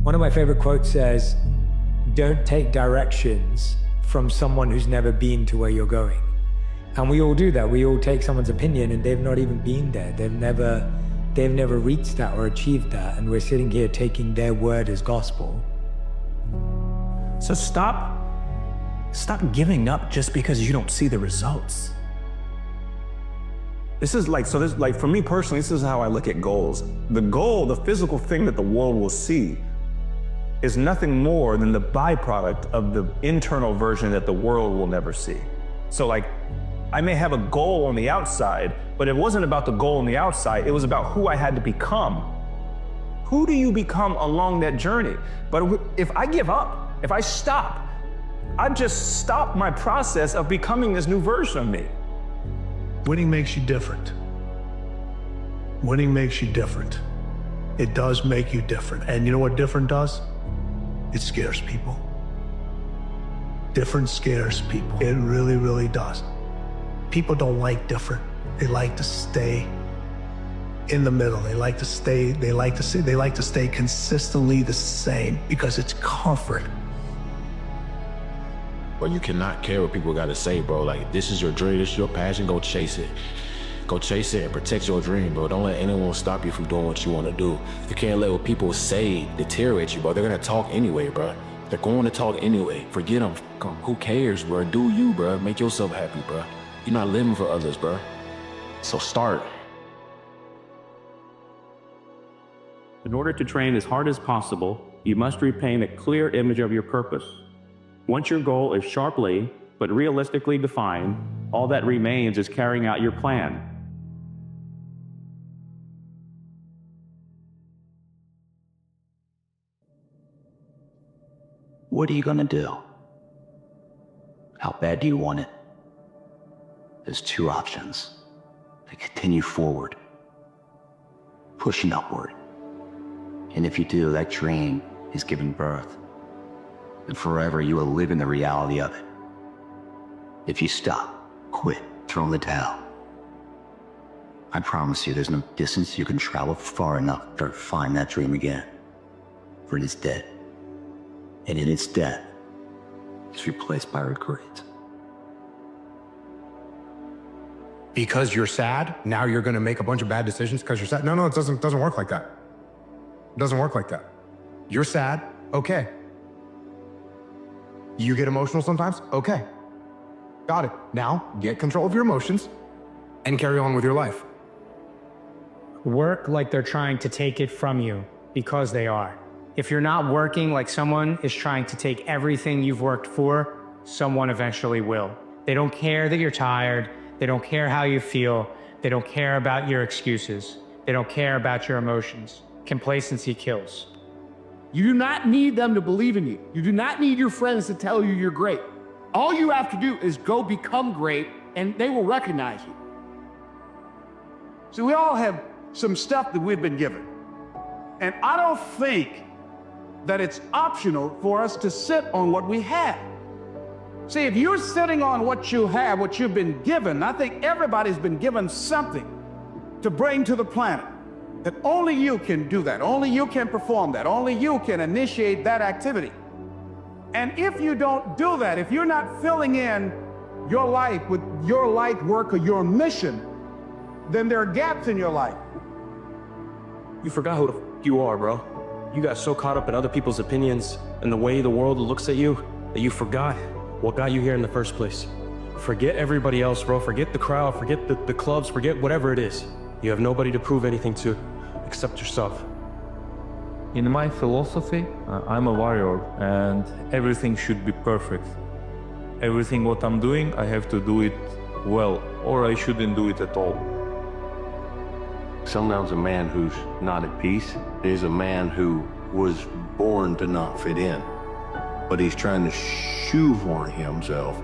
One of my favorite quotes says, "Don't take directions from someone who's never been to where you're going." And we all do that. We all take someone's opinion and they've not even been there. They've never reached that or achieved that. And we're sitting here taking their word as gospel. So stop giving up just because you don't see the results. For me personally, this is how I look at goals. The goal, the physical thing that the world will see, is nothing more than the byproduct of the internal version that the world will never see. So like, I may have a goal on the outside, but it wasn't about the goal on the outside, it was about who I had to become. Who do you become along that journey? But if I give up, if I stop, I just stop my process of becoming this new version of me. Winning makes you different. Winning makes you different. It does make you different. And you know what different does? It scares people. Different scares people. It really, really does. People don't like different. They like to stay in the middle. They like to stay consistently the same because it's comfort. But you cannot care what people got to say, bro. Like, this is your dream, this is your passion, go chase it. Go chase it and protect your dream, bro. Don't let anyone stop you from doing what you want to do. You can't let what people say deteriorate you, bro. They're gonna talk anyway, bro. They're going to talk anyway. Forget them. Who cares, bro? Do you, bro. Make yourself happy, bro. You're not living for others, bro. So start. In order to train as hard as possible, you must repaint a clear image of your purpose. Once your goal is sharply but realistically defined, all that remains is carrying out your plan. What are you gonna do? How bad do you want it? There's two options. To continue forward, pushing upward. And if you do, that dream is giving birth. And forever you will live in the reality of it. If you stop, quit, throw in the towel, I promise you there's no distance you can travel far enough to find that dream again. For it is dead. And in its death, it's replaced by regret. Because you're sad, now you're gonna make a bunch of bad decisions because you're sad? No, it doesn't work like that. It doesn't work like that. You're sad, okay. You get emotional sometimes, okay. Got it. Now, get control of your emotions and carry on with your life. Work like they're trying to take it from you, because they are. If you're not working like someone is trying to take everything you've worked for, someone eventually will. They don't care that you're tired. They don't care how you feel. They don't care about your excuses. They don't care about your emotions. Complacency kills. You do not need them to believe in you. You do not need your friends to tell you you're great. All you have to do is go become great, and they will recognize you. So we all have some stuff that we've been given. And I don't think that it's optional for us to sit on what we have. See, if you're sitting on what you have, what you've been given, I think everybody's been given something to bring to the planet. That only you can do that. Only you can perform that. Only you can initiate that activity. And if you don't do that, if you're not filling in your life with your light work or your mission, then there are gaps in your life. You forgot who the f you are, bro. You got so caught up in other people's opinions and the way the world looks at you that you forgot what got you here in the first place. Forget everybody else, bro. Forget the crowd, forget the clubs, forget whatever it is. You have nobody to prove anything to except yourself. In my philosophy, I'm a warrior and everything should be perfect. Everything what I'm doing, I have to do it well, or I shouldn't do it at all. Sometimes a man who's not at peace is a man who was born to not fit in, but he's trying to shoehorn himself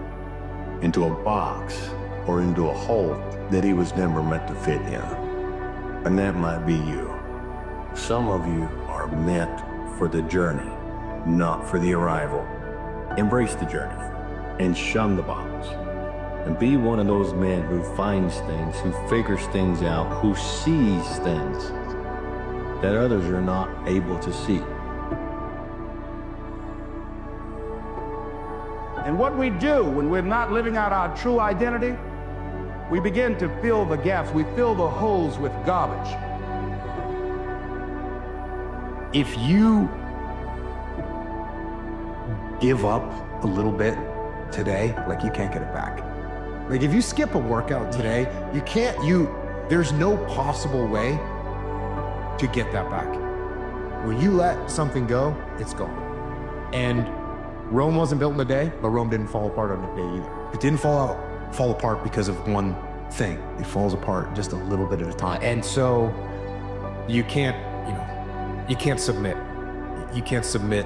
into a box or into a hole that he was never meant to fit in. And that might be you. Some of you are meant for the journey, not for the arrival. Embrace the journey and shun the box. And be one of those men who finds things, who figures things out, who sees things that others are not able to see. And what we do when we're not living out our true identity, we begin to fill the gaps, we fill the holes with garbage. If you give up a little bit today, Like, you can't get it back. Like, if you skip a workout today, there's no possible way to get that back. When you let something go, it's gone. And Rome wasn't built in a day, but Rome didn't fall apart on a day either. It didn't fall apart because of one thing. It falls apart just a little bit at a time. And so you can't submit. You can't submit.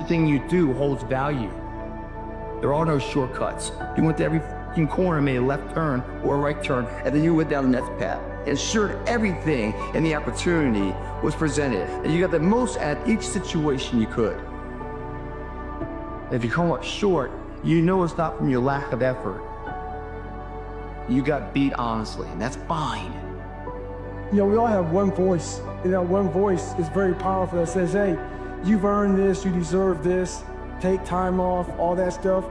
everything you do holds value. There are no shortcuts. You went to every fucking corner, made a left turn or a right turn, and then you went down the next path. Ensured everything and the opportunity was presented, and you got the most at each situation you could. If you come up short, you know it's not from your lack of effort. You got beat honestly, and that's fine. You know, we all have one voice, and that one voice is very powerful that says, hey, you've earned this, you deserve this, take time off, all that stuff.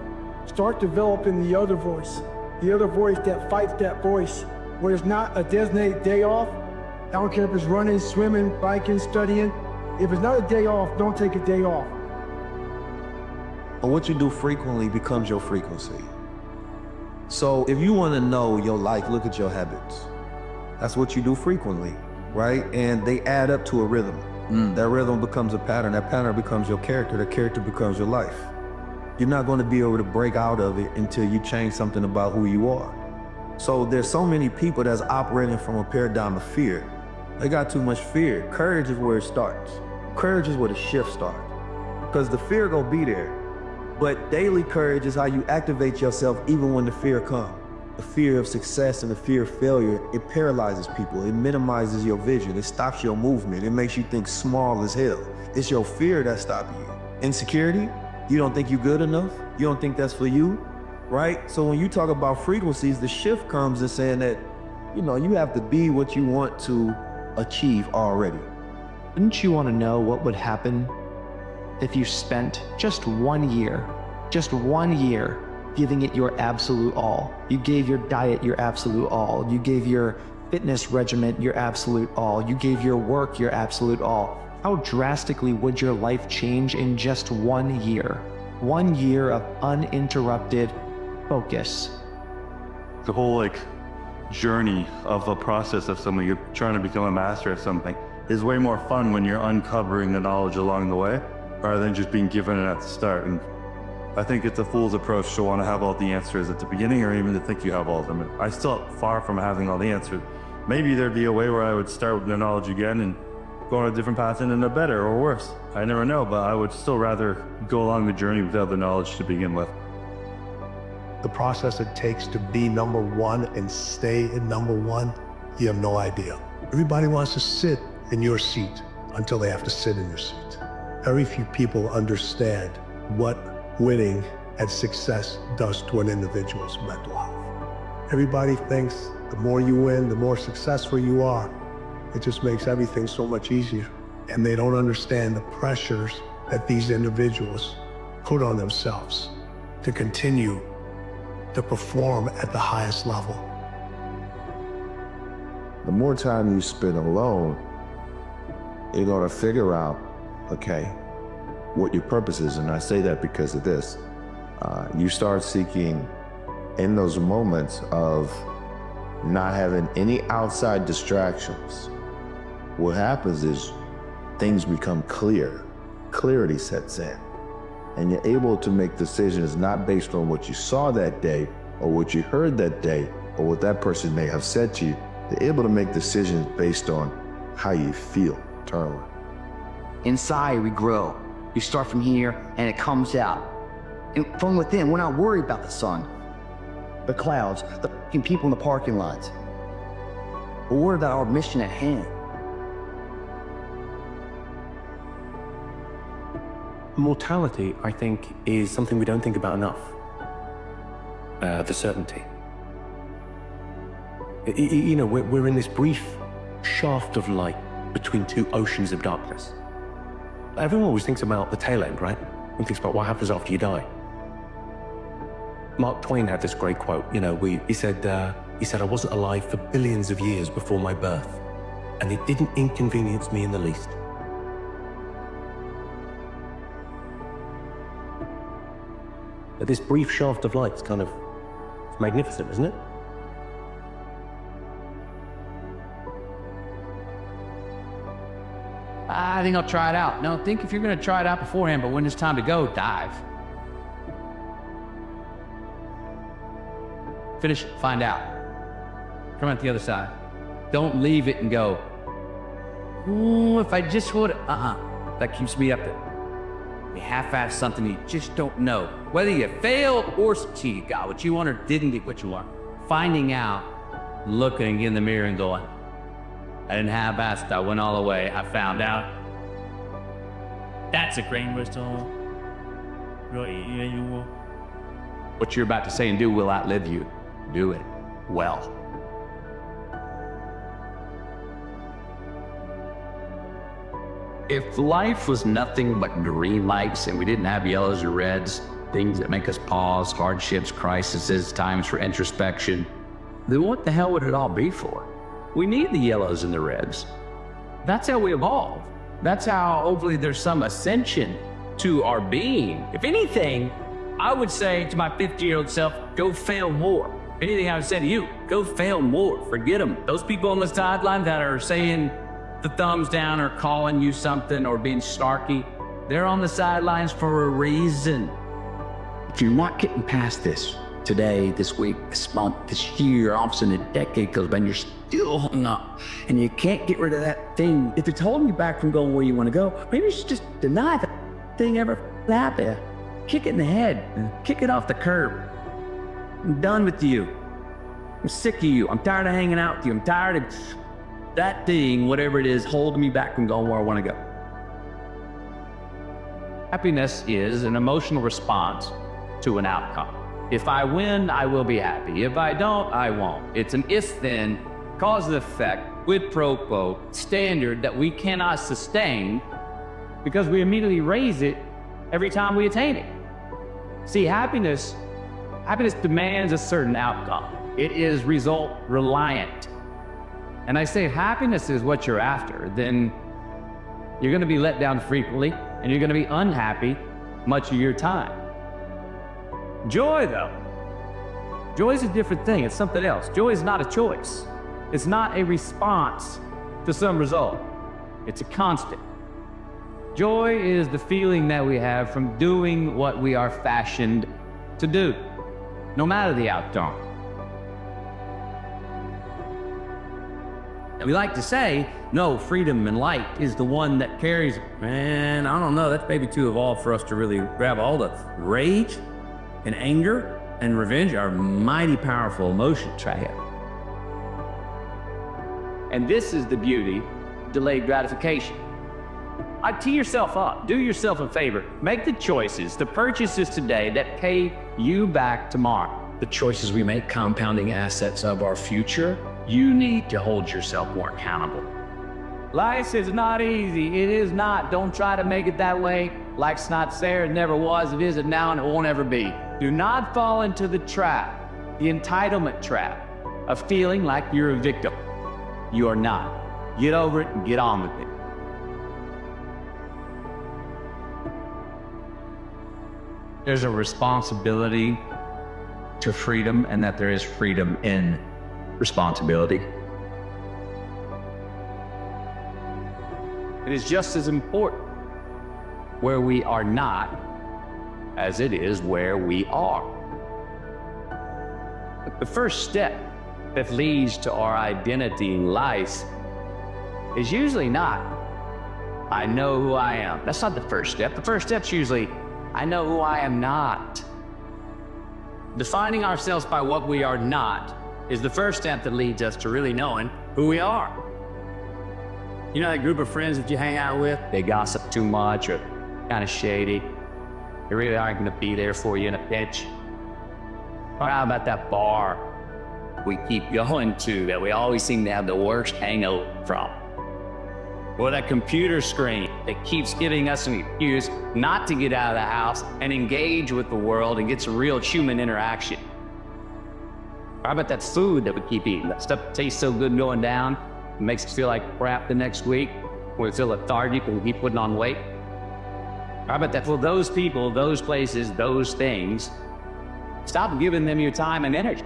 Start developing the other voice that fights that voice, where it's not a designated day off. I don't care if it's running, swimming, biking, studying. If it's not a day off, don't take a day off. But what you do frequently becomes your frequency. So if you want to know your life, look at your habits. That's what you do frequently, right? And they add up to a rhythm. That rhythm becomes a pattern. That pattern becomes your character. That character becomes your life. You're not going to be able to break out of it until you change something about who you are. So there's so many people that's operating from a paradigm of fear. They got too much fear. Courage is where it starts. Courage is where the shift starts. Because the fear gonna be there. But daily courage is how you activate yourself even when the fear comes. The fear of success and the fear of failure, it paralyzes people. It minimizes your vision. It stops your movement. It makes you think small as hell. It's your fear that's stopping you. Insecurity, you don't think you're good enough? You don't think that's for you, right? So when you talk about frequencies, the shift comes in saying that, you know, you have to be what you want to achieve already. Wouldn't you want to know what would happen if you spent just 1 year giving it your absolute all? You gave your diet your absolute all. You gave your fitness regimen your absolute all. You gave your work your absolute all. How drastically would your life change in just 1 year? 1 year of uninterrupted focus. The whole journey of a process of something, you're trying to become a master of something, is way more fun when you're uncovering the knowledge along the way, rather than just being given it at the start. And I think it's a fool's approach to want to have all the answers at the beginning, or even to think you have all of them. I'm still far from having all the answers. Maybe there'd be a way where I would start with the knowledge again and go on a different path and end up better or worse. I never know, but I would still rather go along the journey without the knowledge to begin with. The process it takes to be number one and stay in number one, you have no idea. Everybody wants to sit in your seat until they have to sit in your seat. Very few people understand what winning and success does to an individual's mental health. Everybody thinks the more you win, the more successful you are. It just makes everything so much easier. And they don't understand the pressures that these individuals put on themselves to continue to perform at the highest level. The more time you spend alone, you're gonna figure out, okay, what your purpose is. And I say that because of this. You start seeking in those moments of not having any outside distractions. What happens is things become clear. Clarity sets in. And you're able to make decisions not based on what you saw that day or what you heard that day or what that person may have said to you. You're able to make decisions based on how you feel internally. Inside, we grow. You start from here, and it comes out. And from within, we're not worried about the sun, the clouds, the fucking people in the parking lots. We're worried about our mission at hand. Mortality, I think, is something we don't think about enough. The certainty. You know, we're in this brief shaft of light between two oceans of darkness. Everyone always thinks about the tail end, right? One thinks about what happens after you die. Mark Twain had this great quote, he said, I wasn't alive for billions of years before my birth, and it didn't inconvenience me in the least. But this brief shaft of light is kind of magnificent, isn't it? I think I'll try it out. No, think if you're going to try it out beforehand, but when it's time to go, dive. Finish it, find out. Come out the other side. Don't leave it and go, ooh, if I just would, That keeps me up there. You half-ass something you just don't know. Whether you failed or succeeded, got what you want or didn't get what you want. Finding out, looking in the mirror and going, I didn't half-ass it, I went all the way, I found out. That's a great whistle. What you're about to say and do will outlive you. Do it well. If life was nothing but green lights and we didn't have yellows or reds, things that make us pause, hardships, crises, times for introspection, then what the hell would it all be for? We need the yellows and the reds. That's how we evolve. That's how hopefully there's some ascension to our being. If anything, I would say to my 50-year-old self, go fail more. If anything I would say to you, go fail more. Forget them. Those people on the sideline that are saying the thumbs down or calling you something or being snarky, they're on the sidelines for a reason. If you're not getting past this today, this week, this month, this year, all of a sudden a decade goes by and you're still hung up and you can't get rid of that thing. If it's holding you back from going where you want to go, maybe you should just deny that thing ever happened. Kick it in the head. Kick it off the curb. I'm done with you. I'm sick of you. I'm tired of hanging out with you. I'm tired of that thing, whatever it is, holding me back from going where I want to go. Happiness is an emotional response to an outcome. If I win, I will be happy. If I don't, I won't. It's an if-then, cause-and-effect, quid pro quo standard that we cannot sustain because we immediately raise it every time we attain it. See, happiness demands a certain outcome. It is result reliant. And I say if happiness is what you're after, then you're going to be let down frequently and you're going to be unhappy much of your time. Joy, though. Joy is a different thing. It's something else. Joy is not a choice. It's not a response to some result. It's a constant. Joy is the feeling that we have from doing what we are fashioned to do, no matter the outcome. And we like to say, no, freedom and light is the one that carries, man, I don't know, that's maybe too evolved for us to really grab all the rage and anger and revenge are mighty powerful emotions right here. And this is the beauty of delayed gratification. I'd tee yourself up, do yourself a favor, make the choices, the purchases today that pay you back tomorrow. The choices we make compounding assets of our future. You need to hold yourself more accountable. Life is not easy. It is not. Don't try to make it that way. Life's not there. It never was. It isn't now, and it won't ever be. Do not fall into the trap, the entitlement trap, of feeling like you're a victim. You are not. Get over it and get on with it. There's a responsibility to freedom, and that there is freedom in responsibility. It is just as important where we are not as it is where we are. The first step that leads to our identity in life is usually not, I know who I am. That's not the first step. The first step's usually, I know who I am not. Defining ourselves by what we are not is the first step that leads us to really knowing who we are. You know that group of friends that you hang out with? They gossip too much or kind of shady. They really aren't going to be there for you in a pinch. Or how about that bar we keep going to that we always seem to have the worst hangover from? or that computer screen that keeps giving us an excuse not to get out of the house and engage with the world and get some real human interaction. How about that food that we keep eating? That stuff that tastes so good going down, it makes us feel like crap the next week. We feel lethargic and we keep putting on weight. How about that? Well, those people, those places, those things, stop giving them your time and energy.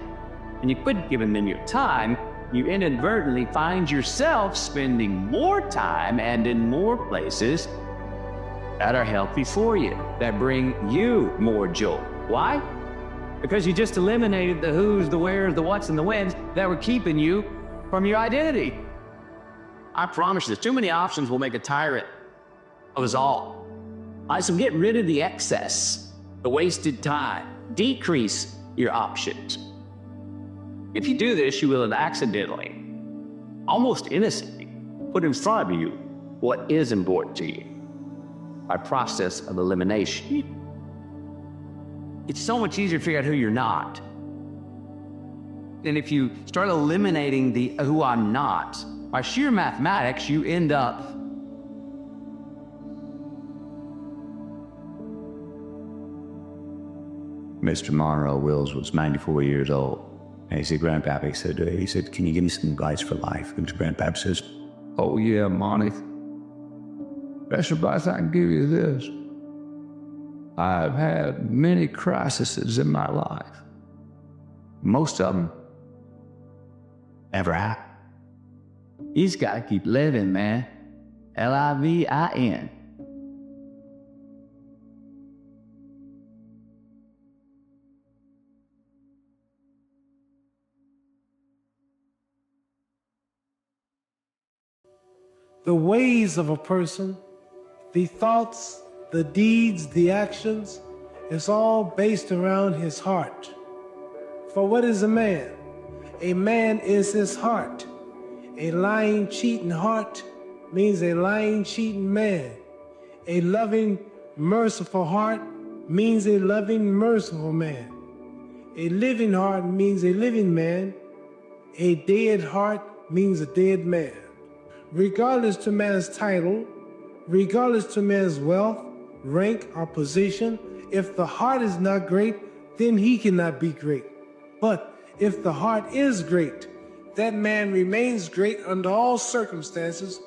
And you quit giving them your time, you inadvertently find yourself spending more time and in more places that are healthy for you, that bring you more joy. Why? Because you just eliminated the who's, the where's, the what's, and the when's that were keeping you from your identity. I promise you, too many options will make a tyrant of us all. So get rid of the excess, the wasted time. Decrease your options. If you do this, you will accidentally, almost innocently, put in front of you what is important to you by process of elimination. It's so much easier to figure out who you're not. And if you start eliminating the who I'm not, by sheer mathematics, you end up Mr. Monroe Wills was 94 years old. And he said, Grandpappy, he said, can you give me some advice for life? And Grandpappy says, oh yeah, Monty. Best advice I can give you is this. I've had many crises in my life. Most of them ever happened. You just gotta keep living, man. L-I-V-I-N. The ways of a person, the thoughts, the deeds, the actions, it's all based around his heart. For what is a man? A man is his heart. A lying, cheating heart means a lying, cheating man. A loving, merciful heart means a loving, merciful man. A living heart means a living man. A dead heart means a dead man. Regardless to man's title, regardless to man's wealth, rank, or position, if the heart is not great, then he cannot be great. But if the heart is great, that man remains great under all circumstances.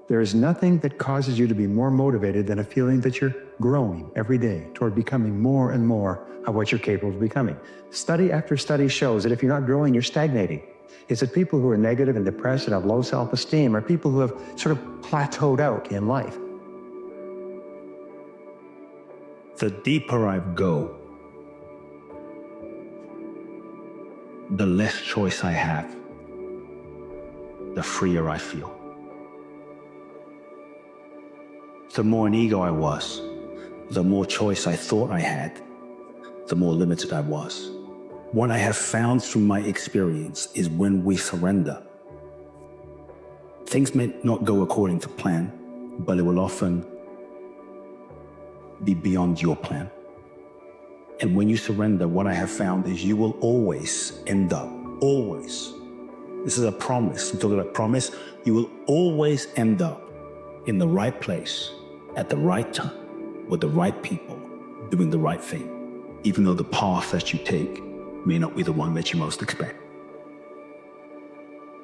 There is nothing that causes you to be more motivated than a feeling that you're growing every day toward becoming more and more of what you're capable of becoming. Study after study shows that if you're not growing, you're stagnating. It's that people who are negative and depressed and have low self-esteem are people who have sort of plateaued out in life. The deeper I go, the less choice I have, the freer I feel. The more an ego I was, the more choice I thought I had, the more limited I was. What I have found through my experience is when we surrender, things may not go according to plan, but it will often be beyond your plan. And when you surrender, what I have found is you will always end up, always. This is a promise. I'm talking about promise. You will always end up in the right place, at the right time, with the right people, doing the right thing, even though the path that you take may not be the one that you most expect.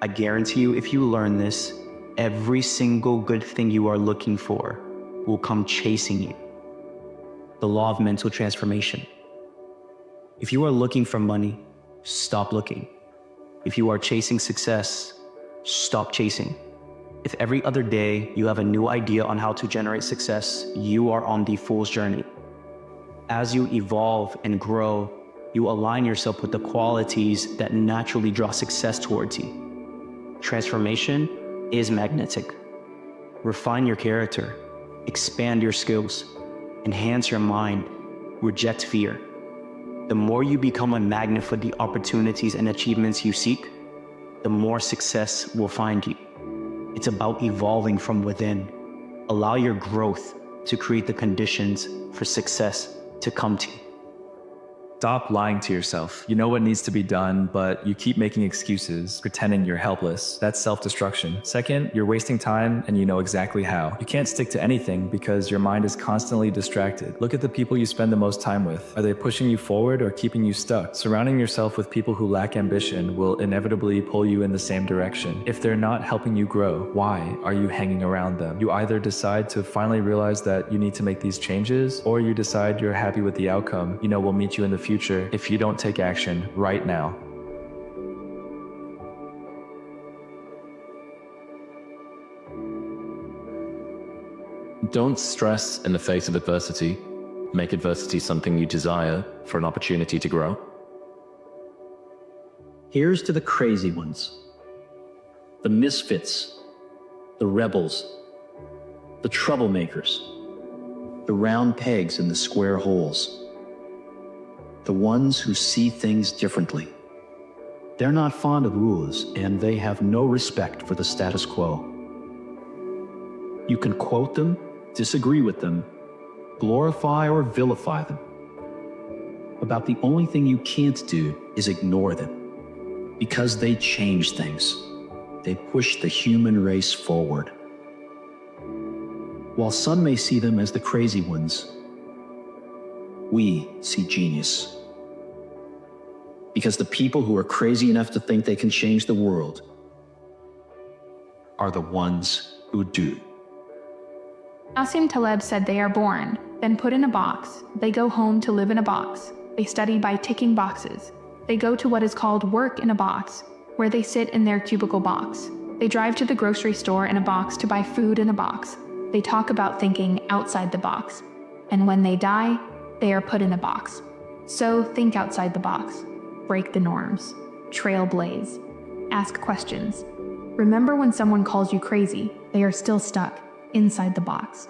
I guarantee you, if you learn this, every single good thing you are looking for will come chasing you. The law of mental transformation. If you are looking for money, stop looking. If you are chasing success, stop chasing. If every other day you have a new idea on how to generate success, you are on the fool's journey. As you evolve and grow, you align yourself with the qualities that naturally draw success towards you. Transformation is magnetic. Refine your character, expand your skills, enhance your mind, reject fear. The more you become a magnet for the opportunities and achievements you seek, the more success will find you. It's about evolving from within. Allow your growth to create the conditions for success to come to you. Stop lying to yourself. You know what needs to be done, but you keep making excuses, pretending you're helpless. That's self-destruction. Second, you're wasting time and you know exactly how. You can't stick to anything because your mind is constantly distracted. Look at the people you spend the most time with. Are they pushing you forward or keeping you stuck? Surrounding yourself with people who lack ambition will inevitably pull you in the same direction. If they're not helping you grow, why are you hanging around them? You either decide to finally realize that you need to make these changes, or you decide you're happy with the outcome you know will meet you in the future if you don't take action right now. Don't stress in the face of adversity. Make adversity something you desire for an opportunity to grow. Here's to the crazy ones, the misfits, the rebels, the troublemakers, the round pegs in the square holes, the ones who see things differently. They're not fond of rules, and they have no respect for the status quo. You can quote them, disagree with them, glorify or vilify them. About the only thing you can't do is ignore them, because they change things. They push the human race forward. While some may see them as the crazy ones, we see genius. Because the people who are crazy enough to think they can change the world are the ones who do. Nassim Taleb said they are born, then put in a box. They go home to live in a box. They study by ticking boxes. They go to what is called work in a box, where they sit in their cubicle box. They drive to the grocery store in a box to buy food in a box. They talk about thinking outside the box. And when they die, they are put in a box. So think outside the box. Break the norms. Trailblaze. Ask questions. Remember when someone calls you crazy, they are still stuck inside the box.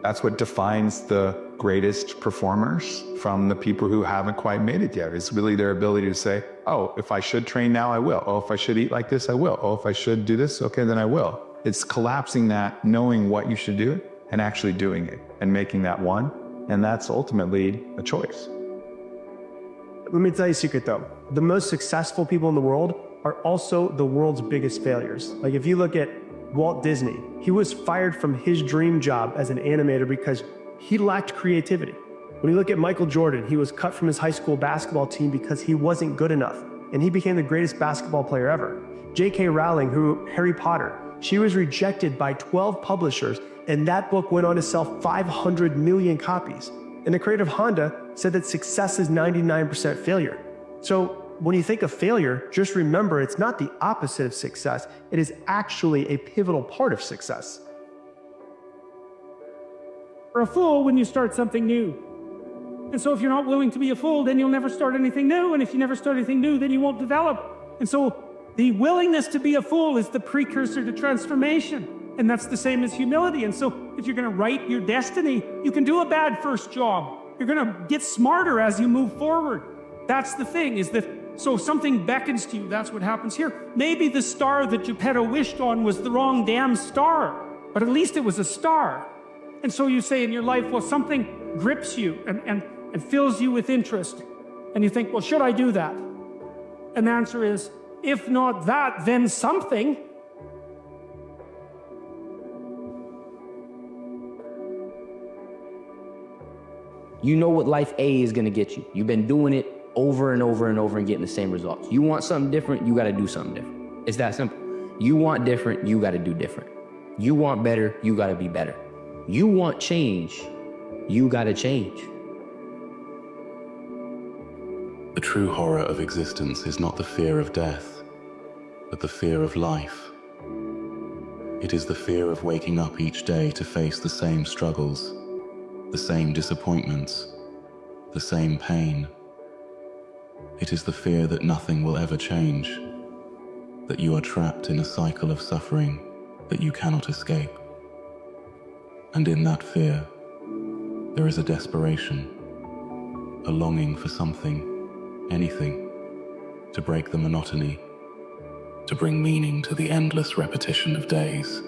That's what defines the greatest performers from the people who haven't quite made it yet. It's really their ability to say, oh, if I should train now, I will. Oh, if I should eat like this, I will. Oh, if I should do this, okay, then I will. It's collapsing that, knowing what you should do, and actually doing it, and making that one. And that's ultimately a choice. Let me tell you a secret though. The most successful people in the world are also the world's biggest failures. Like if you look at Walt Disney, he was fired from his dream job as an animator because he lacked creativity. When you look at Michael Jordan, he was cut from his high school basketball team because he wasn't good enough, and he became the greatest basketball player ever. J.K. Rowling, who Harry Potter, she was rejected by 12 publishers, and that book went on to sell 500 million copies. And the creator of Honda said that success is 99% failure. So when you think of failure, just remember it's not the opposite of success. It is actually a pivotal part of success. You're a fool when you start something new. And so if you're not willing to be a fool, then you'll never start anything new. And if you never start anything new, then you won't develop. And so the willingness to be a fool is the precursor to transformation. And that's the same as humility. And so if you're going to write your destiny, you can do a bad first job. You're going to get smarter as you move forward. That's the thing, is that so if something beckons to you, that's what happens here. Maybe the star that Geppetto wished on was the wrong damn star, but at least it was a star. And so you say in your life, well, something grips you and fills you with interest. And you think, well, should I do that? And the answer is, if not that, then something. You know what life A is gonna get you. You've been doing it over and over and over and getting the same results. You want something different, you gotta do something different. It's that simple. You want different, you gotta do different. You want better, you gotta be better. You want change, you gotta change. The true horror of existence is not the fear of death, but the fear of life. It is the fear of waking up each day to face the same struggles, the same disappointments, the same pain. It is the fear that nothing will ever change, that you are trapped in a cycle of suffering that you cannot escape. And in that fear, there is a desperation, a longing for something, anything, to break the monotony, to bring meaning to the endless repetition of days.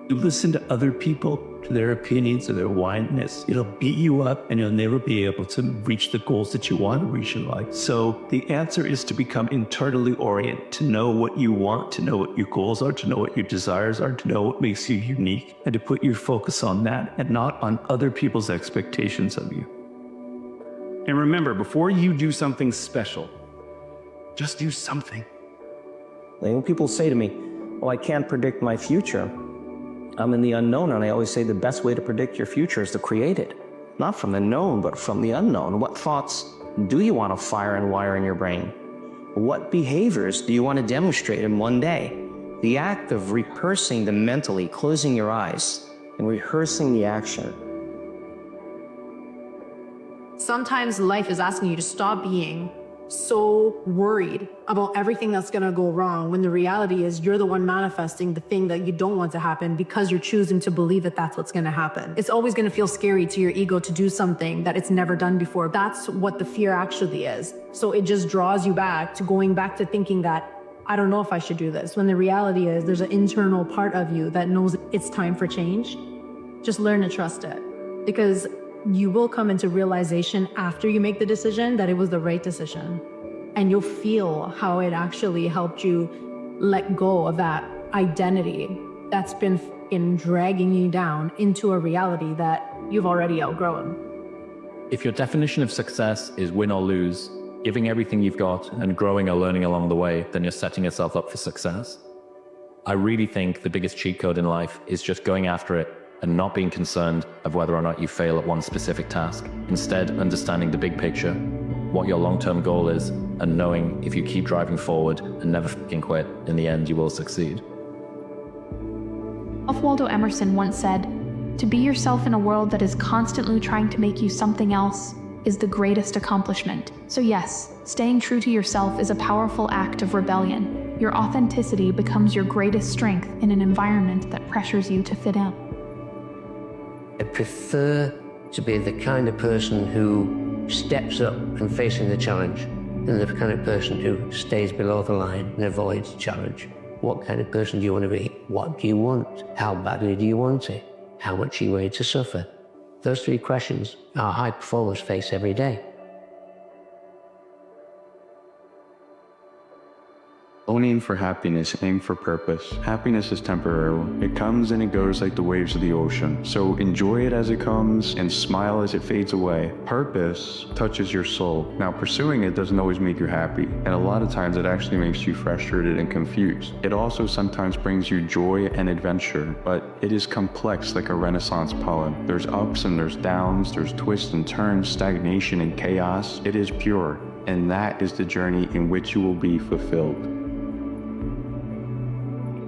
You listen to other people, to their opinions, to their wildness. It'll beat you up and you'll never be able to reach the goals that you want to reach in life. So the answer is to become internally oriented, to know what you want, to know what your goals are, to know what your desires are, to know what makes you unique, and to put your focus on that and not on other people's expectations of you. And remember, before you do something special, just do something. Like when people say to me, "Oh, I can't predict my future. I'm in the unknown," and I always say the best way to predict your future is to create it. Not from the known, but from the unknown. What thoughts do you want to fire and wire in your brain? What behaviors do you want to demonstrate in one day? The act of rehearsing them mentally, closing your eyes, and rehearsing the action. Sometimes life is asking you to stop being so worried about everything that's going to go wrong, when the reality is you're the one manifesting the thing that you don't want to happen because you're choosing to believe that that's what's going to happen. It's always going to feel scary to your ego to do something that it's never done before. That's what the fear actually is. So it just draws you back to going back to thinking that, I don't know if I should do this, when the reality is there's an internal part of you that knows it's time for change. Just learn to trust it, because you will come into realization after you make the decision that it was the right decision. And you'll feel how it actually helped you let go of that identity that's been dragging you down into a reality that you've already outgrown. If your definition of success is win or lose, giving everything you've got and growing or learning along the way, then you're setting yourself up for success. I really think the biggest cheat code in life is just going after it and not being concerned of whether or not you fail at one specific task. Instead, understanding the big picture, what your long-term goal is, and knowing if you keep driving forward and never fucking quit, in the end you will succeed. Ralph Waldo Emerson once said, "To be yourself in a world that is constantly trying to make you something else is the greatest accomplishment." So yes, staying true to yourself is a powerful act of rebellion. Your authenticity becomes your greatest strength in an environment that pressures you to fit in. I prefer to be the kind of person who steps up and facing the challenge than the kind of person who stays below the line and avoids challenge. What kind of person do you want to be? What do you want? How badly do you want it? How much are you ready to suffer? Those three questions our high performers face every day. Don't aim for happiness, aim for purpose. Happiness is temporary. It comes and it goes like the waves of the ocean. So enjoy it as it comes and smile as it fades away. Purpose touches your soul. Now, pursuing it doesn't always make you happy. And a lot of times it actually makes you frustrated and confused. It also sometimes brings you joy and adventure, but it is complex like a Renaissance poem. There's ups and there's downs, there's twists and turns, stagnation and chaos. It is pure, and that is the journey in which you will be fulfilled.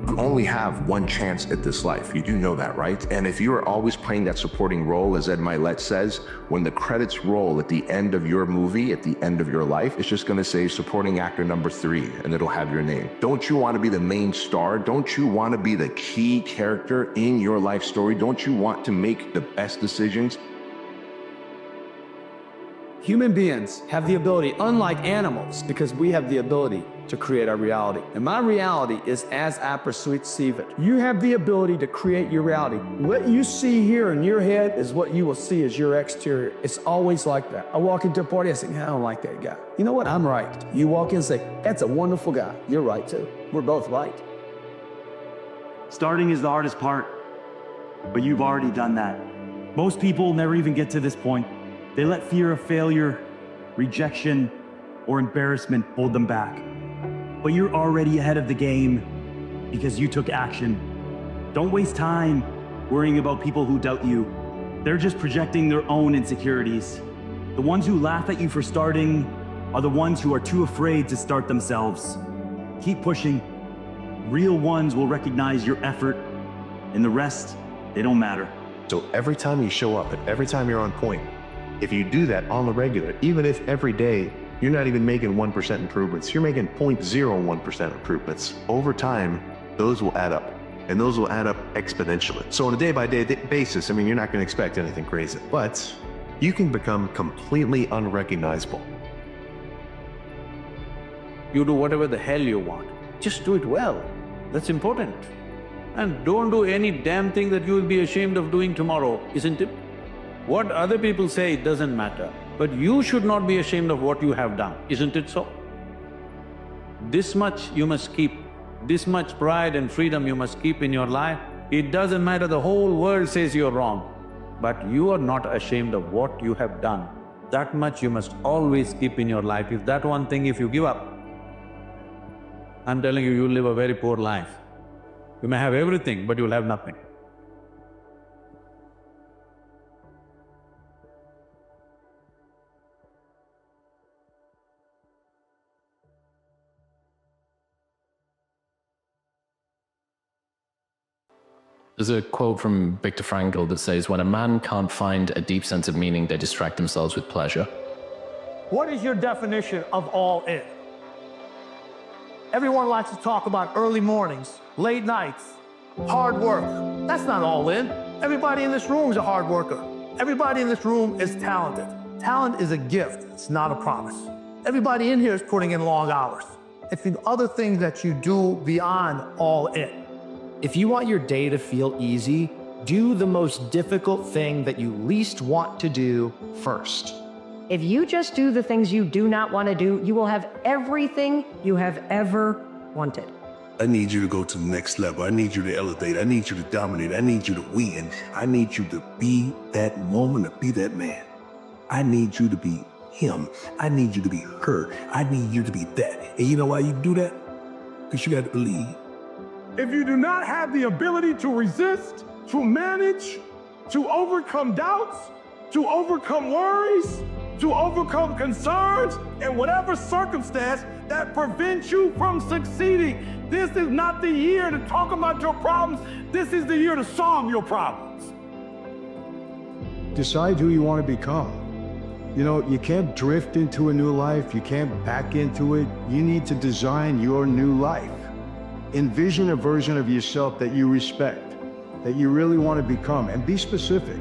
You only have one chance at this life. You do know that, right? And if you are always playing that supporting role, as Ed Milet says, when the credits roll at the end of your movie, at the end of your life, it's just gonna say supporting actor number 3, and it'll have your name. Don't you wanna be the main star? Don't you wanna be the key character in your life story? Don't you want to make the best decisions? Human beings have the ability, unlike animals, because we have the ability to create our reality. And my reality is as I perceive it. You have the ability to create your reality. What you see here in your head is what you will see as your exterior. It's always like that. I walk into a party, I say, I don't like that guy. You know what? I'm right. You walk in and say, that's a wonderful guy. You're right too. We're both right. Starting is the hardest part, but you've already done that. Most people never even get to this point. They let fear of failure, rejection, or embarrassment hold them back. But you're already ahead of the game because you took action. Don't waste time worrying about people who doubt you. They're just projecting their own insecurities. The ones who laugh at you for starting are the ones who are too afraid to start themselves. Keep pushing. Real ones will recognize your effort, and the rest, they don't matter. So every time you show up and every time you're on point, if you do that on the regular, even if every day you're not even making 1% improvements, you're making 0.01% improvements, over time, those will add up. And those will add up exponentially. So on a day-by-day basis, I mean, you're not gonna expect anything crazy, but you can become completely unrecognizable. You do whatever the hell you want. Just do it well. That's important. And don't do any damn thing that you will be ashamed of doing tomorrow, isn't it? What other people say, it doesn't matter. But you should not be ashamed of what you have done, isn't it so? This much you must keep, this much pride and freedom you must keep in your life. It doesn't matter, the whole world says you're wrong, but you are not ashamed of what you have done. That much you must always keep in your life. If that one thing, if you give up, I'm telling you, you'll live a very poor life. You may have everything, but you'll have nothing. There's a quote from Viktor Frankl that says, when a man can't find a deep sense of meaning, they distract themselves with pleasure. What is your definition of all in? Everyone likes to talk about early mornings, late nights, hard work. That's not all in. Everybody in this room is a hard worker. Everybody in this room is talented. Talent is a gift, it's not a promise. Everybody in here is putting in long hours. It's the other things that you do beyond all in. If you want your day to feel easy, do the most difficult thing that you least want to do first. If you just do the things you do not want to do, you will have everything you have ever wanted. I need you to go to the next level. I need you to elevate. I need you to dominate. I need you to win. I need you to be that woman, to be that man. I need you to be him. I need you to be her. I need you to be that. And you know why you do that? Because you got to believe. If you do not have the ability to resist, to manage, to overcome doubts, to overcome worries, to overcome concerns, in whatever circumstance that prevents you from succeeding, this is not the year to talk about your problems. This is the year to solve your problems. Decide who you want to become. You know, you can't drift into a new life. You can't back into it. You need to design your new life. Envision a version of yourself that you respect, that you really want to become, and be specific.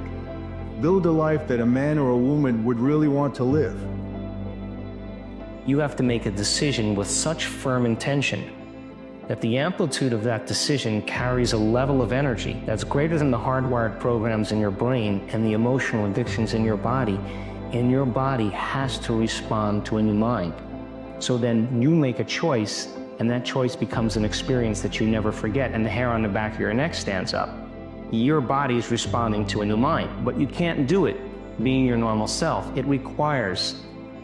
Build a life that a man or a woman would really want to live. You have to make a decision with such firm intention that the amplitude of that decision carries a level of energy that's greater than the hardwired programs in your brain and the emotional addictions in your body, and your body has to respond to a new mind. So then you make a choice, and that choice becomes an experience that you never forget, and the hair on the back of your neck stands up. Your body's responding to a new mind, but you can't do it being your normal self. It requires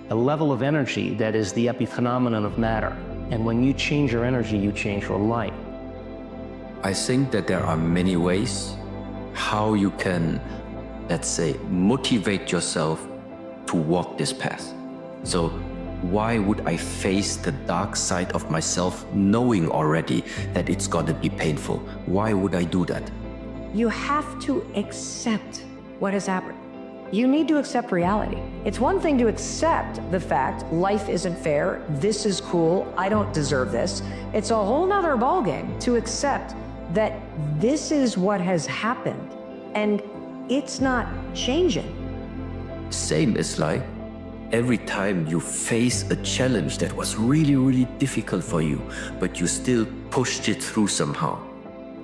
a level of energy that is the epiphenomenon of matter. And when you change your energy, you change your life. I think that there are many ways how you can, let's say, motivate yourself to walk this path. So why would I face the dark side of myself knowing already that it's gonna be painful? Why would I do that? You have to accept what has happened. You need to accept reality. It's one thing to accept the fact life isn't fair, this is cool, I don't deserve this. It's a whole nother ballgame to accept that this is what has happened and it's not changing. Same as like every time you face a challenge that was really, really difficult for you, but you still pushed it through somehow.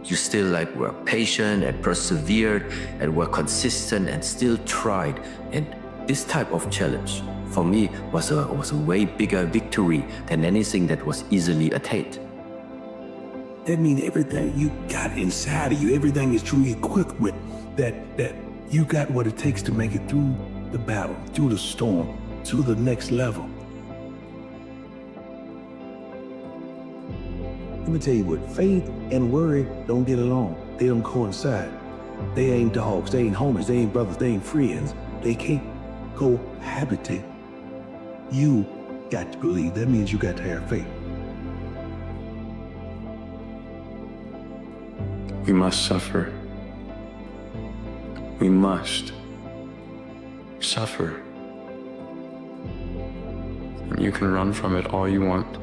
You still like were patient and persevered and were consistent and still tried. And this type of challenge for me was a way bigger victory than anything that was easily attained. That means everything you got inside of you, everything that you're equipped with, that you got what it takes to make it through the battle, through the storm, to the next level. Let me tell you what, faith and worry don't get along. They don't coincide. They ain't dogs, they ain't homies, they ain't brothers, they ain't friends. They can't cohabitate. You got to believe. That means you got to have faith. We must suffer. We must suffer. You can run from it all you want.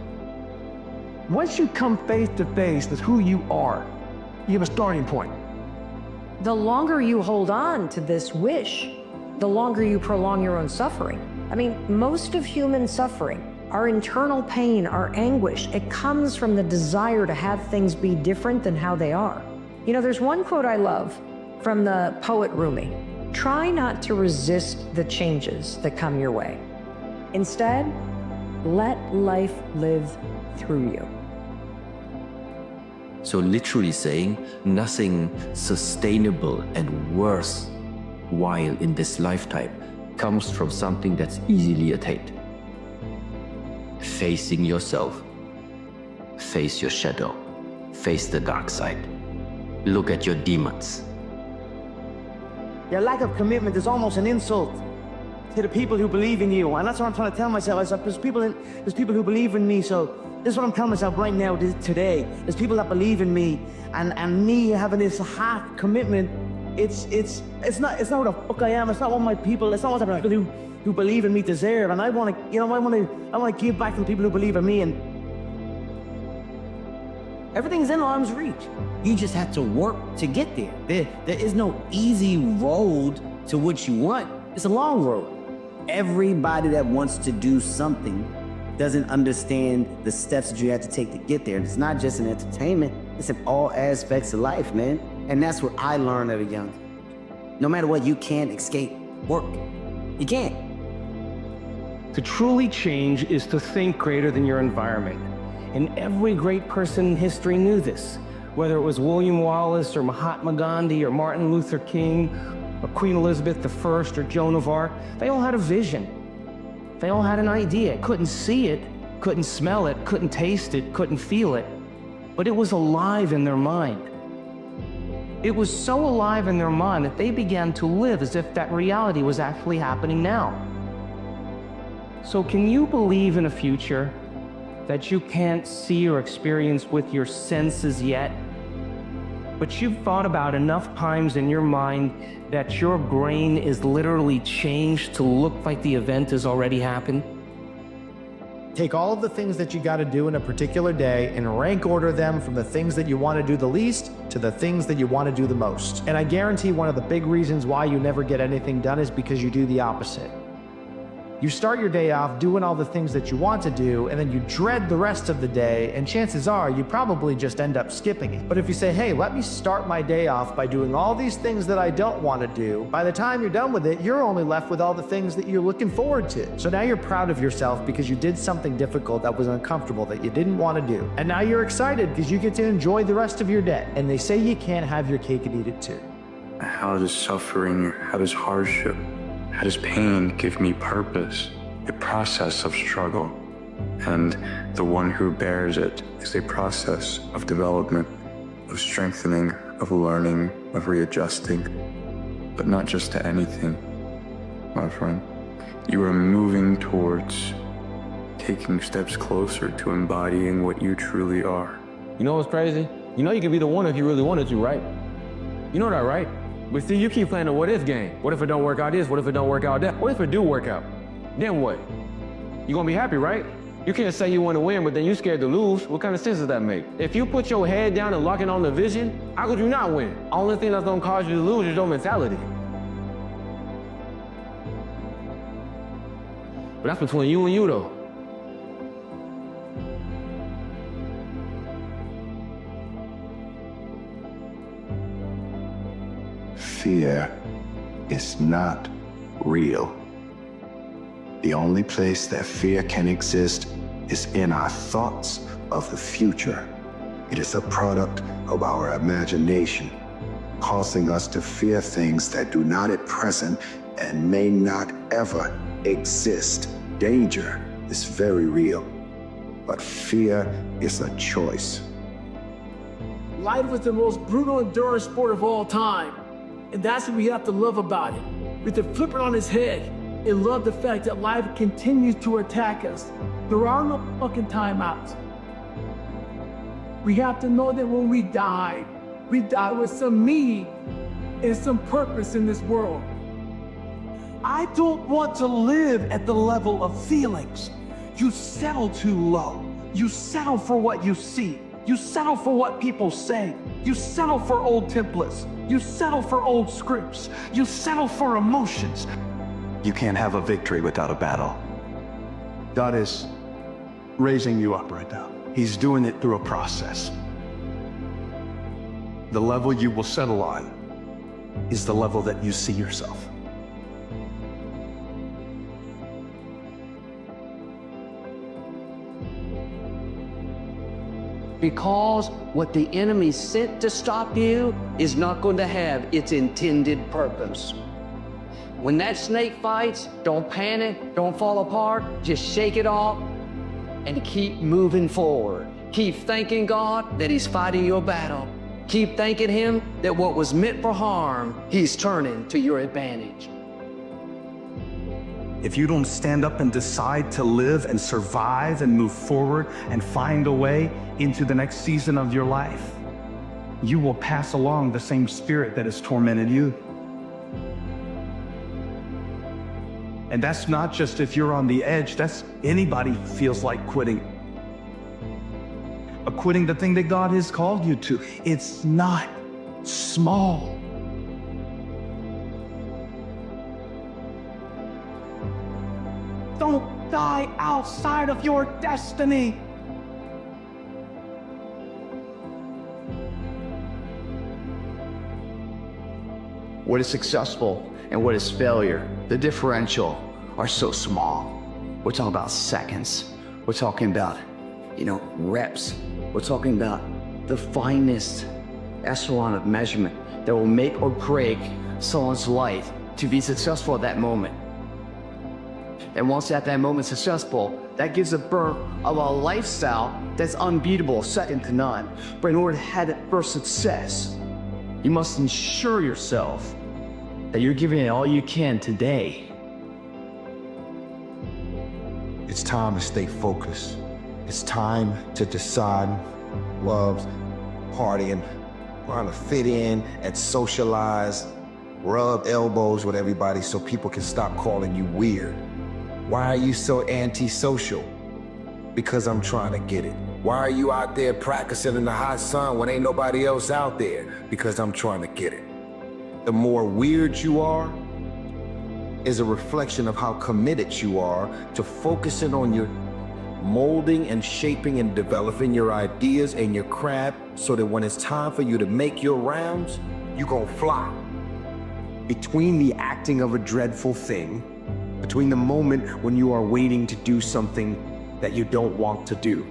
Once you come face to face with who you are, you have a starting point. The longer you hold on to this wish, the longer you prolong your own suffering. I mean, most of human suffering, our internal pain, our anguish, it comes from the desire to have things be different than how they are. You know, there's one quote I love from the poet Rumi. Try not to resist the changes that come your way. Instead, let life live through you. So literally saying nothing sustainable and worthwhile in this lifetime comes from something that's easily attained. Facing yourself. Face your shadow. Face the dark side. Look at your demons. Your lack of commitment is almost an insult to the people who believe in you. And that's what I'm trying to tell myself. There's people who believe in me, so this is what I'm telling myself right now, today. There's people that believe in me, and me having this half commitment, it's not what the fuck I am. It's not what my people, it's not what the people who believe in me deserve. And I want to give back to the people who believe in me, and everything's in arm's reach. You just have to work to get there. There is no easy road to what you want. It's a long road. Everybody that wants to do something doesn't understand the steps that you have to take to get there. And it's not just in entertainment, it's in all aspects of life, man. And that's what I learned at a young age. No matter what, you can't escape work. You can't. To truly change is to think greater than your environment. And every great person in history knew this. Whether it was William Wallace or Mahatma Gandhi or Martin Luther King or Queen Elizabeth I or Joan of Arc, they all had a vision. They all had an idea. Couldn't see it, couldn't smell it, couldn't taste it, couldn't feel it, but it was alive in their mind. It was so alive in their mind that they began to live as if that reality was actually happening now. So can you believe in a future that you can't see or experience with your senses yet, but you've thought about enough times in your mind that your brain is literally changed to look like the event has already happened? Take all of the things that you got to do in a particular day and rank order them from the things that you want to do the least to the things that you want to do the most. And I guarantee one of the big reasons why you never get anything done is because you do the opposite. You start your day off doing all the things that you want to do, and then you dread the rest of the day, and chances are you probably just end up skipping it. But if you say, hey, let me start my day off by doing all these things that I don't want to do, by the time you're done with it, you're only left with all the things that you're looking forward to. So now you're proud of yourself because you did something difficult that was uncomfortable that you didn't want to do. And now you're excited because you get to enjoy the rest of your day. And they say you can't have your cake and eat it too. How does suffering, how does hardship, how does pain give me purpose? A process of struggle. And the one who bears it is a process of development, of strengthening, of learning, of readjusting. But not just to anything, my friend. You are moving towards taking steps closer to embodying what you truly are. You know what's crazy? You know you can be the one if you really wanted to, right? You know that, right? But see, you keep playing the what if game. What if it don't work out this? What if it don't work out that? What if it do work out? Then what? You gonna be happy, right? You can't say you want to win, but then you scared to lose. What kind of sense does that make? If you put your head down and lock in on the vision, how could you not win? Only thing that's gonna cause you to lose is your mentality. But that's between you and you, though. Fear is not real. The only place that fear can exist is in our thoughts of the future. It is a product of our imagination, causing us to fear things that do not at present and may not ever exist. Danger is very real, but fear is a choice. Life is the most brutal endurance sport of all time. And that's what we have to love about it. We have to flip it on its head and love the fact that life continues to attack us. There are no fucking timeouts. We have to know that when we die with some meaning and some purpose in this world. I don't want to live at the level of feelings. You settle too low. You settle for what you see. You settle for what people say. You settle for old templates. You settle for old scripts. You settle for emotions. You can't have a victory without a battle. God is raising you up right now. He's doing it through a process. the level you will settle on is the level that you see yourself. Because what the enemy sent to stop you is not going to have its intended purpose. When that snake fights, don't panic, don't fall apart, just shake it off and keep moving forward. Keep thanking God that He's fighting your battle. Keep thanking Him that what was meant for harm, He's turning to your advantage. If you don't stand up and decide to live and survive and move forward and find a way into the next season of your life, you will pass along the same spirit that has tormented you. And that's not just if you're on the edge, that's anybody feels like quitting. But quitting the thing that God has called you to, it's not small. Don't die outside of your destiny. What is successful and what is failure? The differential are so small. We're talking about seconds. We're talking about, reps. We're talking about the finest echelon of measurement that will make or break someone's life to be successful at that moment. And once that moment's successful, that gives a birth of a lifestyle that's unbeatable, second to none. But in order to have that first success, you must ensure yourself that you're giving it all you can today. It's time to stay focused. It's time to decide loves partying, trying to fit in and socialize, rub elbows with everybody so people can stop calling you weird. Why are you so antisocial? Because I'm trying to get it. Why are you out there practicing in the hot sun when ain't nobody else out there? Because I'm trying to get it. The more weird you are is a reflection of how committed you are to focusing on your molding and shaping and developing your ideas and your craft so that when it's time for you to make your rounds, you gon' fly. Between the acting of a dreadful thing, between the moment when you are waiting to do something that you don't want to do,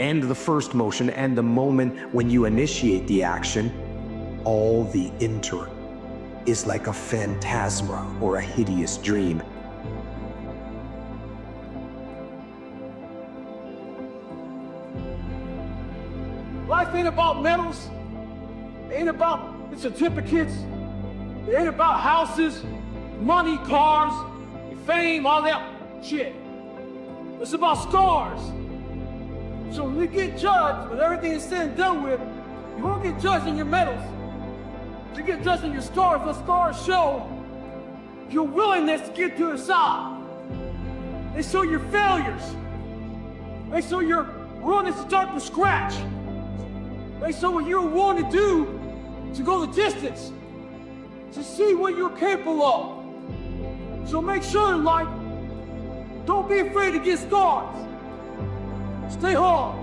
and the first motion and the moment when you initiate the action, all the interim is like a phantasma or a hideous dream. Life ain't about medals. It ain't about the certificates. It ain't about houses, money, cars, fame, all that shit. It's about scars. So when you get judged, when everything is said and done with, you won't get judged in your medals. You get judged in your scars. The scars show your willingness to get to the side. They show your failures. They show your willingness to start from scratch. They show what you're willing to do to go the distance, to see what you're capable of. So make sure in life, don't be afraid to get scars. Stay hard.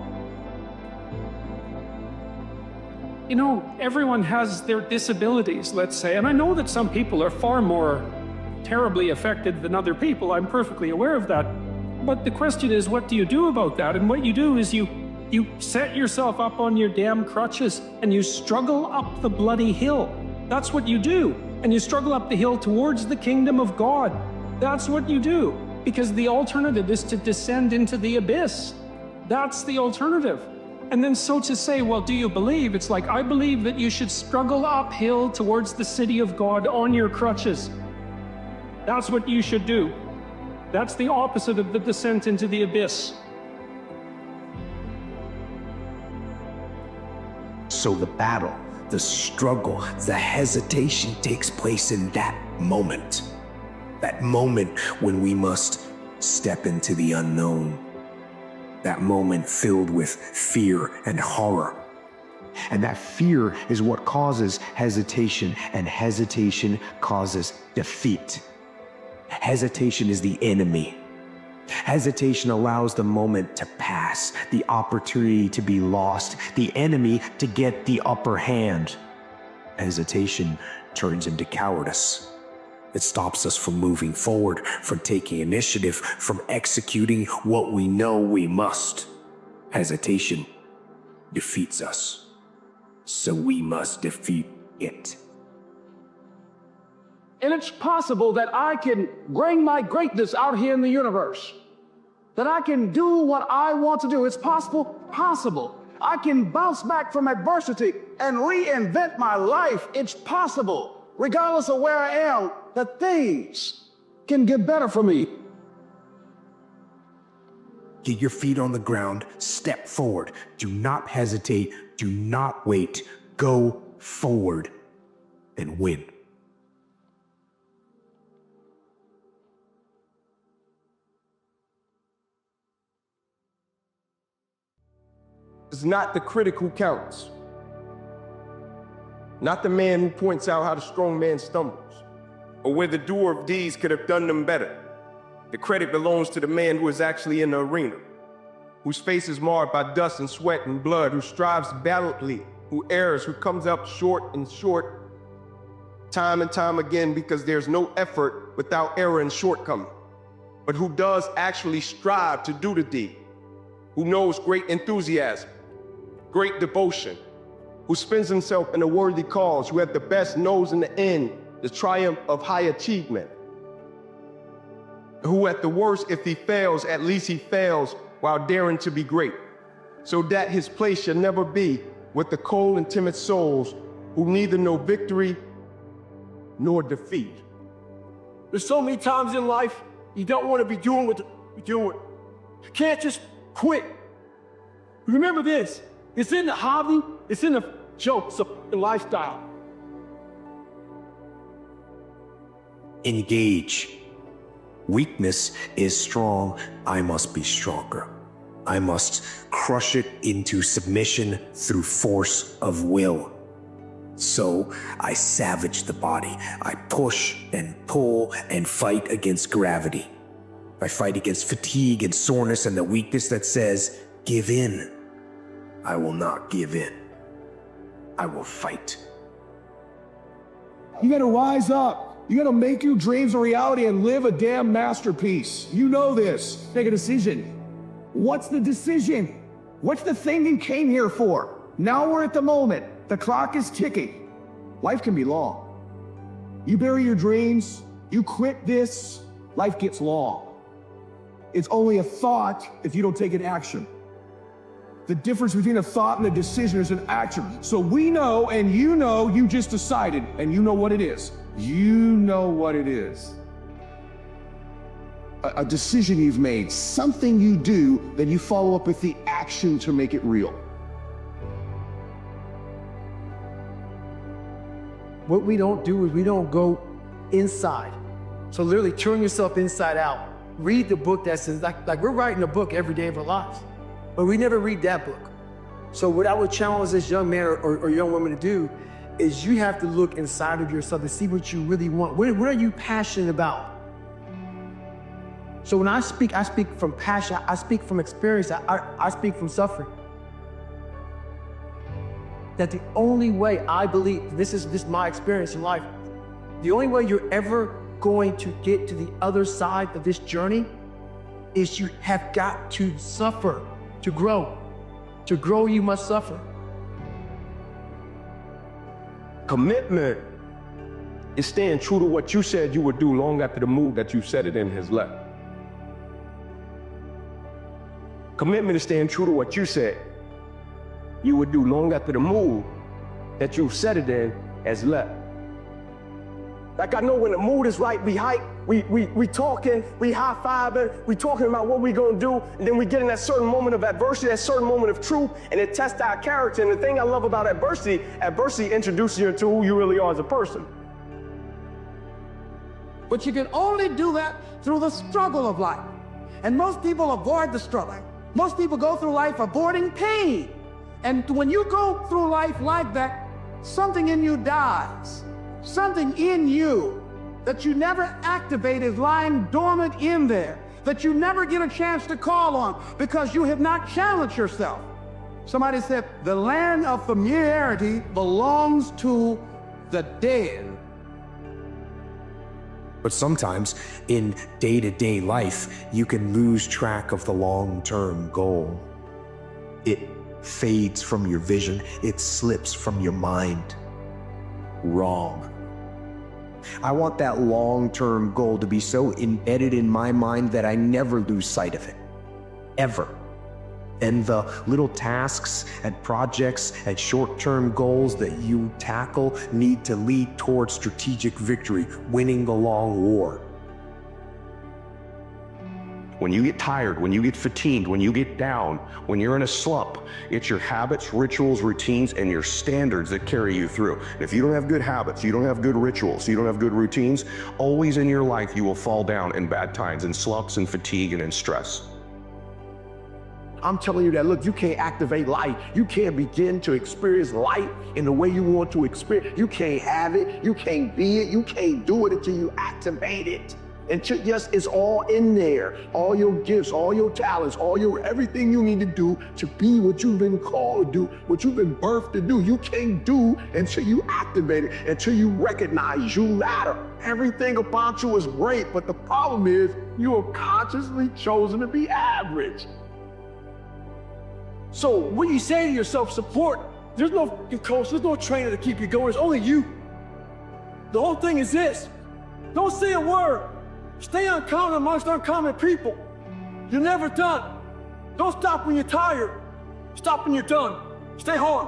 Everyone has their disabilities, let's say, and I know that some people are far more terribly affected than other people. I'm perfectly aware of that. But the question is, what do you do about that? And what you do is you set yourself up on your damn crutches and you struggle up the bloody hill. That's what you do. And you struggle up the hill towards the kingdom of God. That's what you do. Because the alternative is to descend into the abyss. That's the alternative. And then so to say, well, do you believe? It's like, I believe that you should struggle uphill towards the city of God on your crutches. That's what you should do. That's the opposite of the descent into the abyss. So the battle, the struggle, the hesitation takes place in that moment. That moment when we must step into the unknown. That moment filled with fear and horror. And that fear is what causes hesitation, and hesitation causes defeat. Hesitation is the enemy. Hesitation allows the moment to pass, the opportunity to be lost, the enemy to get the upper hand. Hesitation turns into cowardice. It stops us from moving forward, from taking initiative, from executing what we know we must. Hesitation defeats us, so we must defeat it. And it's possible that I can bring my greatness out here in the universe. That I can do what I want to do. It's possible. I can bounce back from adversity and reinvent my life. It's possible. Regardless of where I am, that things can get better for me. Get your feet on the ground, step forward. Do not hesitate, do not wait. Go forward and win. It's not the critic who counts. Not the man who points out how the strong man stumbles, or where the doer of deeds could have done them better. The credit belongs to the man who is actually in the arena, whose face is marred by dust and sweat and blood, who strives valiantly, who errs, who comes up short and short, time and time again, because there's no effort without error and shortcoming, but who does actually strive to do the deed, who knows great enthusiasm, great devotion, who spends himself in a worthy cause, who at the best knows in the end the triumph of high achievement, who at the worst, if he fails, at least he fails while daring to be great, so that his place shall never be with the cold and timid souls who neither know victory nor defeat. There's so many times in life you don't want to be doing what you're doing. You can't just quit. Remember this, it's in the hobby, it's in the jokes of the lifestyle. Engage. Weakness is strong, I must be stronger. I must crush it into submission through force of will. So I savage the body. I push and pull and fight against gravity. I fight against fatigue and soreness and the weakness that says, give in. I will not give in. I will fight. You gotta rise up. You gotta make your dreams a reality and live a damn masterpiece. You know this. Make a decision. What's the decision? What's the thing you came here for? Now we're at the moment. The clock is ticking. Life can be long. You bury your dreams, you quit this, life gets long. It's only a thought if you don't take an action. The difference between a thought and a decision is an action. So we know, and you just decided, and you know what it is. You know what it is. A decision you've made, something you do, then you follow up with the action to make it real. What we don't do is we don't go inside. So literally turn yourself inside out. Read the book that says, like we're writing a book every day of our lives, but we never read that book. So what I would challenge this young man or young woman to do is you have to look inside of yourself to see what you really want. What are you passionate about? So when I speak from passion, I speak from experience, I speak from suffering. That the only way I believe, this is my experience in life, the only way you're ever going to get to the other side of this journey is you have got to suffer to grow. To grow, you must suffer. Commitment is staying true to what you said you would do long after the mood that you said it in has left. Commitment is staying true to what you said you would do long after the mood that you said it in has left. Like I know when the mood is right, we hype, we talking, we high-fiving, we talking about what we gonna do, and then we get in that certain moment of adversity, that certain moment of truth, and it tests our character. And the thing I love about adversity introduces you to who you really are as a person. But you can only do that through the struggle of life. And most people avoid the struggle. Most people go through life avoiding pain. And when you go through life like that, something in you dies. Something in you that you never activate is lying dormant in there. that you never get a chance to call on because you have not challenged yourself. Somebody said, the land of familiarity belongs to the dead. But sometimes in day-to-day life, you can lose track of the long-term goal. It fades from your vision. It slips from your mind. Wrong. I want that long-term goal to be so embedded in my mind that I never lose sight of it. Ever. And the little tasks and projects and short-term goals that you tackle need to lead towards strategic victory, winning the long war. When you get tired, when you get fatigued, when you get down, when you're in a slump, it's your habits, rituals, routines, and your standards that carry you through. And if you don't have good habits, you don't have good rituals, you don't have good routines, always in your life you will fall down in bad times, in slumps and fatigue and in stress. I'm telling you that, look, you can't activate light. You can't begin to experience light in the way you want to experience. You can't have it. You can't be it. You can't do it until you activate it. Until, yes, it's all in there. All your gifts, all your talents, everything you need to do to be what you've been called to do, what you've been birthed to do. You can't do until you activate it, until you recognize you matter. Everything about you is great, but the problem is you are consciously chosen to be average. So when you say to yourself, support, there's no coach, there's no trainer to keep you going, it's only you. The whole thing is this: don't say a word. Stay uncommon amongst uncommon people. You're never done. Don't stop when you're tired. Stop when you're done. Stay hard.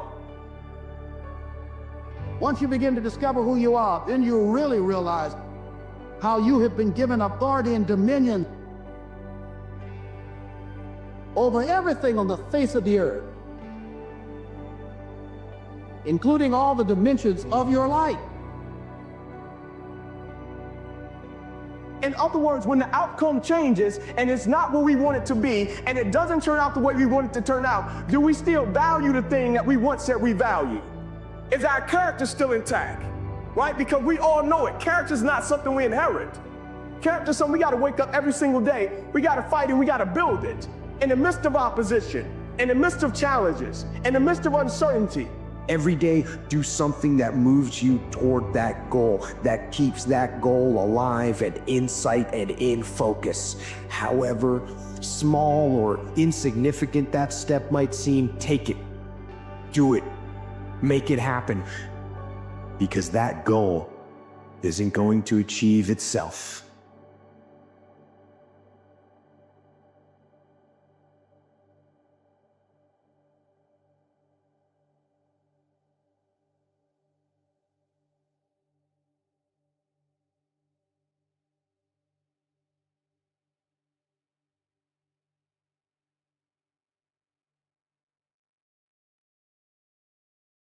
Once you begin to discover who you are, then you'll really realize how you have been given authority and dominion over everything on the face of the earth, including all the dimensions of your life. In other words, when the outcome changes and it's not what we want it to be, and it doesn't turn out the way we want it to turn out, do we still value the thing that we once said we value? Is our character still intact? Right? Because we all know it. Character is not something we inherit. Character is something we got to wake up every single day. We got to fight and we got to build it. In the midst of opposition, in the midst of challenges, in the midst of uncertainty. Every day, do something that moves you toward that goal, that keeps that goal alive and in sight and in focus. However small or insignificant that step might seem, take it. Do it. Make it happen. Because that goal isn't going to achieve itself.